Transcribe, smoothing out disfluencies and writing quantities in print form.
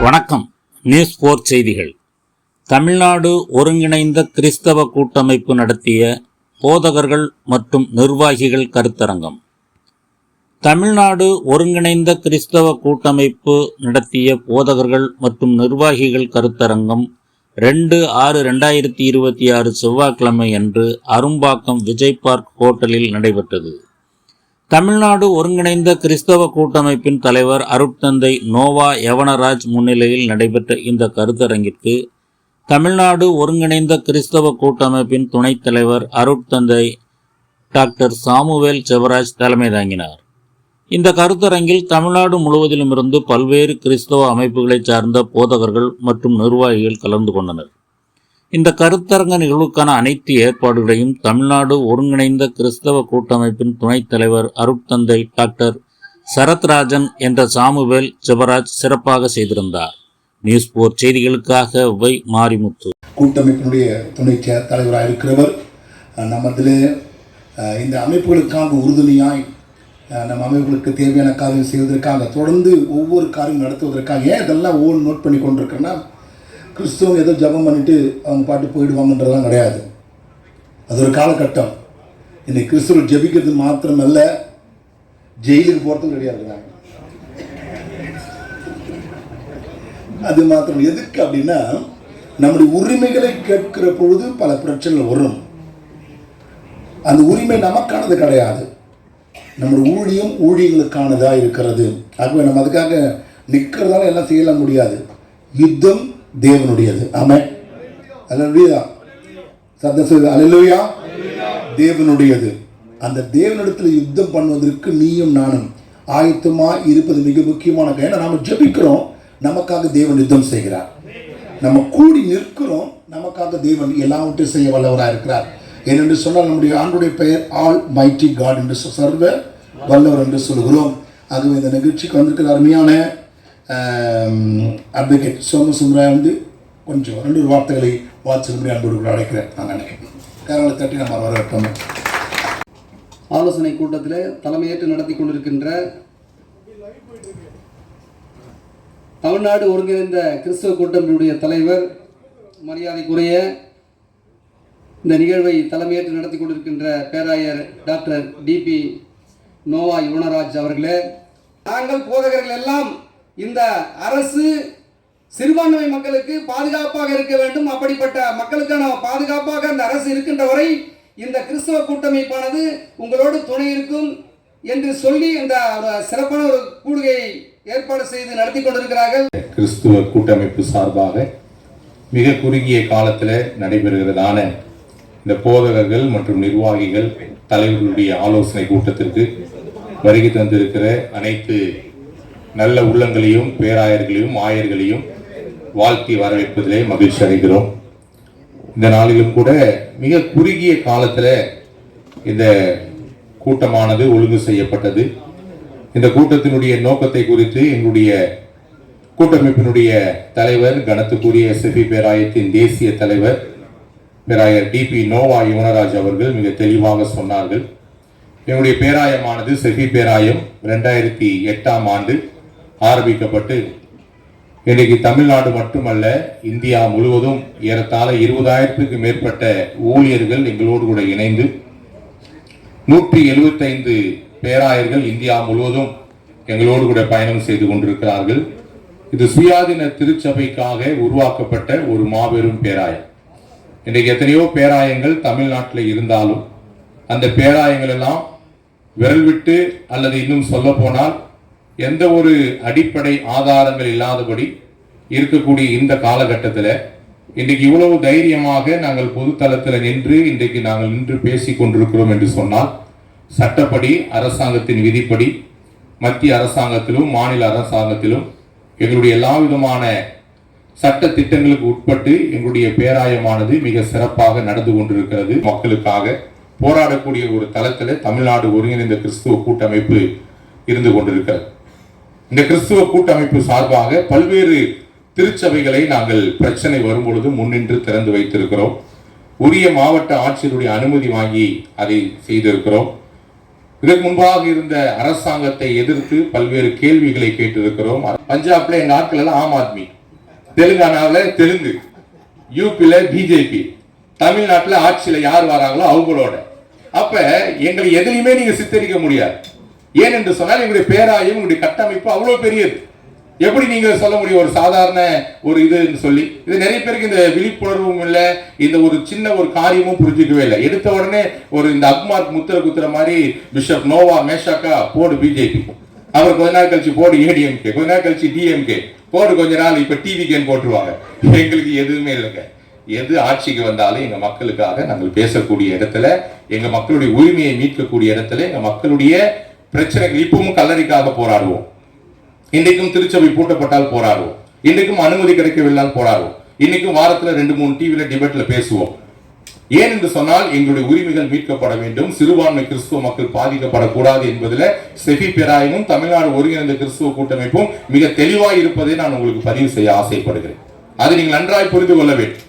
வணக்கம். நியூஸ் 4 செய்திகள். தமிழ்நாடு ஒருங்கிணைந்த கிறிஸ்தவ கூட்டமைப்பு நடத்திய போதகர்கள் மற்றும் நிர்வாகிகள் கருத்தரங்கம். தமிழ்நாடு ஒருங்கிணைந்த கிறிஸ்தவ கூட்டமைப்பு நடத்திய போதகர்கள் மற்றும் நிர்வாகிகள் கருத்தரங்கம் 2/6/2026 செவ்வாய்க்கிழமை அன்று அரும்பாக்கம் விஜய் பார்க் ஹோட்டலில் நடைபெற்றது. தமிழ்நாடு ஒருங்கிணைந்த கிறிஸ்தவ கூட்டமைப்பின் தலைவர் அருட்தந்தை நோவா யவனராஜ் முன்னிலையில் நடைபெற்ற இந்த கருத்தரங்கிற்கு தமிழ்நாடு ஒருங்கிணைந்த கிறிஸ்தவ கூட்டமைப்பின் துணைத் தலைவர் அருட்தந்தை டாக்டர் சாமுவேல் செவராஜ் தலைமை தாங்கினார். இந்த கருத்தரங்கில் தமிழ்நாடு முழுவதிலுமிருந்து பல்வேறு கிறிஸ்தவ அமைப்புகளைச் சார்ந்த போதகர்கள் மற்றும் நிர்வாகிகள் கலந்து கொண்டனர். இந்த கருத்தரங்க நிகழ்வுக்கான அனைத்து ஏற்பாடுகளையும் தமிழ்நாடு ஒருங்கிணைந்த கிறிஸ்தவ கூட்டமைப்பின் துணைத் தலைவர் அருட்தந்தை டாக்டர் சரத்ராஜன் என்ற சாமுவேல் செவராஜ் சிறப்பாக செய்திருந்தார். நியூஸ் 4 செய்திகளுக்காக வை மாரிமுத்து. கூட்டமைப்பினுடைய துணை தலைவராக இருக்கிறவர் நம்மதிலே இந்த அமைப்புகளுக்காக உறுதுணையாய் நம்ம அமைப்புகளுக்கு தேவையான காரியம் செய்வதற்காக தொடர்ந்து ஒவ்வொரு காரியம் நடத்துவதற்காக ஏன் இதெல்லாம் ஒவ்வொன்று நோட் பண்ணி கொண்டிருக்கிறேன்னா, கிறிஸ்துவம் ஏதோ ஜபம் பண்ணிட்டு அவங்க பாட்டு போயிடுவாங்கன்றதெல்லாம் கிடையாது. அது ஒரு காலகட்டம். இன்னைக்கு கிறிஸ்துவ ஜபிக்கிறது மாத்திரமல்ல, ஜெயிலுக்கு போகிறதுக்கு ரெடியாக இருக்கிறாங்க. அது மாத்திரம் எதுக்கு அப்படின்னா, நம்முடைய உரிமைகளை கேட்கிற பொழுது பல பிரச்சனைகள் வரும். அந்த உரிமை நமக்கானது கிடையாது, நம்முடைய ஊழியங்களுக்கானதாக இருக்கிறது. ஆகவே நம்ம அதுக்காக நிற்கிறதால எல்லாம் செய்யல முடியாது. யுத்தம் தேவனுடையது. ஆமென். அல்லேலூயா. அல்லேலூயா. தேவனுடையது. அந்த தேவனிடத்தில் யுத்தம் பண்ணுவதற்கு நீயும் நானும் ஆயத்தமாக இருப்பது மிக முக்கியமான. ஏன்னா நம்ம ஜெபிக்கிறோம், நமக்காக தேவன் யுத்தம் செய்கிறார். நம்ம கூடி நிற்கிறோம், நமக்காக தேவன் எல்லாவற்றையும் செய்ய வல்லவராக இருக்கிறார். ஏனென்று சொன்னால் நம்முடைய ஆண்டுடைய பெயர் ஆல் மைட்டி காட் என்று சர்வ வல்லவர் என்று சொல்கிறோம். ஆகவே இந்த நிகழ்ச்சிக்கு வந்திருக்கிற அருமையான அட்வொகேட் சோமசுந்தரா கொஞ்சம் 2 வார்த்தைகளை வாட்ஸ்அப் அன்போடு அழைக்கிறேன். நான் நினைக்கிறேன் கரங்களை தட்டி நம்ம வரவேற்போம். ஆலோசனை கூட்டத்தில் தலைமையேற்று நடத்தி கொண்டிருக்கின்ற தமிழ்நாடு ஒருங்கிணைந்த கிறிஸ்தவ கூட்டமைப்புடைய தலைவர், மரியாதைக்குரிய இந்த நிகழ்வை தலைமையேற்று நடத்தி கொண்டிருக்கின்ற பேராயர் டாக்டர் டிபி நோவா யுவனராஜ் அவர்களே, நாங்கள் போதகர்கள் எல்லாம் இந்த அரசு சிறுபான்மை மக்களுக்கு பாதுகாப்பாக இருக்க வேண்டும். அப்படிப்பட்ட மக்களுக்கான பாதுகாப்பாக அந்த அரசு இருக்கின்ற வரை இந்த கிறிஸ்தவ கூட்டமைப்பானது உங்களோடு துணை இருக்கும் என்று சொல்லி இந்த சிறப்பான ஒரு கூடுகையை ஏற்பாடு செய்து நடத்தி கொண்டிருக்கிறார்கள். கிறிஸ்துவ கூட்டமைப்பு சார்பாக மிக குறுகிய காலத்தில் நடைபெறுகிறதான இந்த போதகர்கள் மற்றும் நிர்வாகிகள் தலைவர்களுடைய ஆலோசனை கூட்டத்திற்கு வருகை தந்திருக்கிற அனைத்து நல்ல உள்ளங்களையும் பேராயர்களையும் ஆயர்களையும் வாழ்த்தி வரவேற்பதிலே மகிழ்ச்சி அடைகிறோம். இந்த நாளிலும் கூட மிக குறுகிய காலத்தில் இந்த கூட்டமானது ஒழுங்கு செய்யப்பட்டது. இந்த கூட்டத்தினுடைய நோக்கத்தை குறித்து எங்களுடைய கூட்டமைப்பினுடைய தலைவர், கனத்துக்குரிய எஸ்எஃபி பேராயத்தின் தேசிய தலைவர் பேராயர் டிபி நோவா யுவனராஜ் அவர்கள் மிக தெளிவாக சொன்னார்கள். எங்களுடைய பேராயமானது செஃபி பேராயம் 2008ஆம் ஆண்டு ஆரம்பிக்கப்பட்டு இன்றைக்கு தமிழ்நாடு மட்டுமல்ல, இந்தியா முழுவதும் ஏறத்தாழ 20,000க்கு மேற்பட்ட ஊழியர்கள் எங்களோடு கூட இணைந்து 175 பேராயர்கள் இந்தியா முழுவதும் எங்களோடு கூட பயணம் செய்து கொண்டிருக்கிறார்கள். இது சுயாதீன திருச்சபைக்காக உருவாக்கப்பட்ட ஒரு மாபெரும் பேராயம். இன்றைக்கு எத்தனையோ பேராயங்கள் தமிழ்நாட்டில் இருந்தாலும் அந்த பேராயங்கள் எல்லாம் விரல் விட்டு அல்லது இன்னும் சொல்ல போனால் எந்த ஒரு அடிப்படை ஆதாரங்கள் இல்லாதபடி இருக்கக்கூடிய இந்த காலகட்டத்தில் இன்றைக்கு இவ்வளவு தைரியமாக நாங்கள் பொதுத்தளத்தில் நின்று இன்றைக்கு நாங்கள் நின்று பேசி கொண்டிருக்கிறோம் என்று சொன்னால், சட்டப்படி அரசாங்கத்தின் விதிப்படி மத்திய அரசாங்கத்திலும் மாநில அரசாங்கத்திலும் எங்களுடைய எல்லா விதமான சட்ட திட்டங்களுக்கு உட்பட்டு எங்களுடைய பேராயமானது மிக சிறப்பாக நடந்து கொண்டிருக்கிறது. மக்களுக்காக போராடக்கூடிய ஒரு தளத்தில் தமிழ்நாடு ஒருங்கிணைந்த கிறிஸ்துவ கூட்டமைப்பு இருந்து கொண்டிருக்கிறது. இந்த கிறிஸ்துவ கூட்டமைப்பு சார்பாக பல்வேறு திருச்சபைகளை நாங்கள் பிரச்சனை வரும்பொழுது முன்னின்று திறந்து வைத்திருக்கிறோம். உரிய மாவட்ட ஆட்சியருடைய அனுமதி வாங்கி அதை செய்திருக்கிறோம். இதற்கு முன்பாக இருந்த அரசாங்கத்தை எதிர்த்து பல்வேறு கேள்விகளை கேட்டிருக்கிறோம். பஞ்சாப்ல எங்க ஆட்கள் எல்லாம் ஆம் ஆத்மி, தெலுங்கானாவில் தெலுங்கு, யூபில பிஜேபி, தமிழ்நாட்டில் ஆட்சியில யார் வராங்களோ அவங்களோட. அப்ப எங்களை எதிலையுமே நீங்க சித்தரிக்க முடியாது. ஏனென்று சொன்னால் எங்களுடைய பேராயம், உங்களுடைய கட்டமைப்பு அவ்வளவு பெரியது. எப்படி நீங்க சொல்ல முடியும் ஒரு சாதாரண ஒரு இதுன்னு சொல்லி? இது நிறைய பேருக்கு இந்த விழிப்புணர்வும் இல்லை, இந்த ஒரு சின்ன ஒரு காரியமும் புரிஞ்சுக்கவே இல்லை. எடுத்த உடனே ஒரு இந்த அக்மார்க் முத்திர குத்துற மாதிரி பிஷப் நோவா மேஷாக்கா போடு பிஜேபி, அப்புறம் கொஞ்ச நாள் கழிச்சு போடு ஏடிஎம்கே, கொஞ்ச நாள் கழிச்சு டிஎம்கே போடு, கொஞ்ச நாள் இப்ப டிவிகேன்னு போட்டுருவாங்க. எங்களுக்கு எதுவுமே இல்லைங்க. எது ஆட்சிக்கு வந்தாலும் எங்க மக்களுக்காக நாங்கள் பேசக்கூடிய இடத்துல, எங்க மக்களுடைய உரிமையை மீட்கக்கூடிய இடத்துல, எங்க மக்களுடைய பிரச்சனைகள் இப்பவும் கல்லறைக்காக போராடுவோம். இன்றைக்கும் திருச்சபை பூட்டப்பட்டால் போராடுவோம். இன்றைக்கும் அனுமதி கிடைக்கவில்லைனால் போராடுவோம். இன்னைக்கும் வாரத்துல 2-3 டிவில டிபேட்ல பேசுவோம். ஏன் என்று சொன்னால் எங்களுடைய உரிமைகள் மீட்கப்பட வேண்டும், சிறுபான்மை கிறிஸ்துவ மக்கள் பாதிக்கப்படக்கூடாது என்பதில் செஃபி பேராயமும் தமிழ்நாடு ஒருங்கிணைந்த கிறிஸ்துவ கூட்டமைப்பும் மிக தெளிவாய் இருப்பதை நான் உங்களுக்கு பதிவு செய்ய ஆசைப்படுகிறேன். அதை நீங்கள் நன்றாய் புரிந்து கொள்ள வேண்டும்.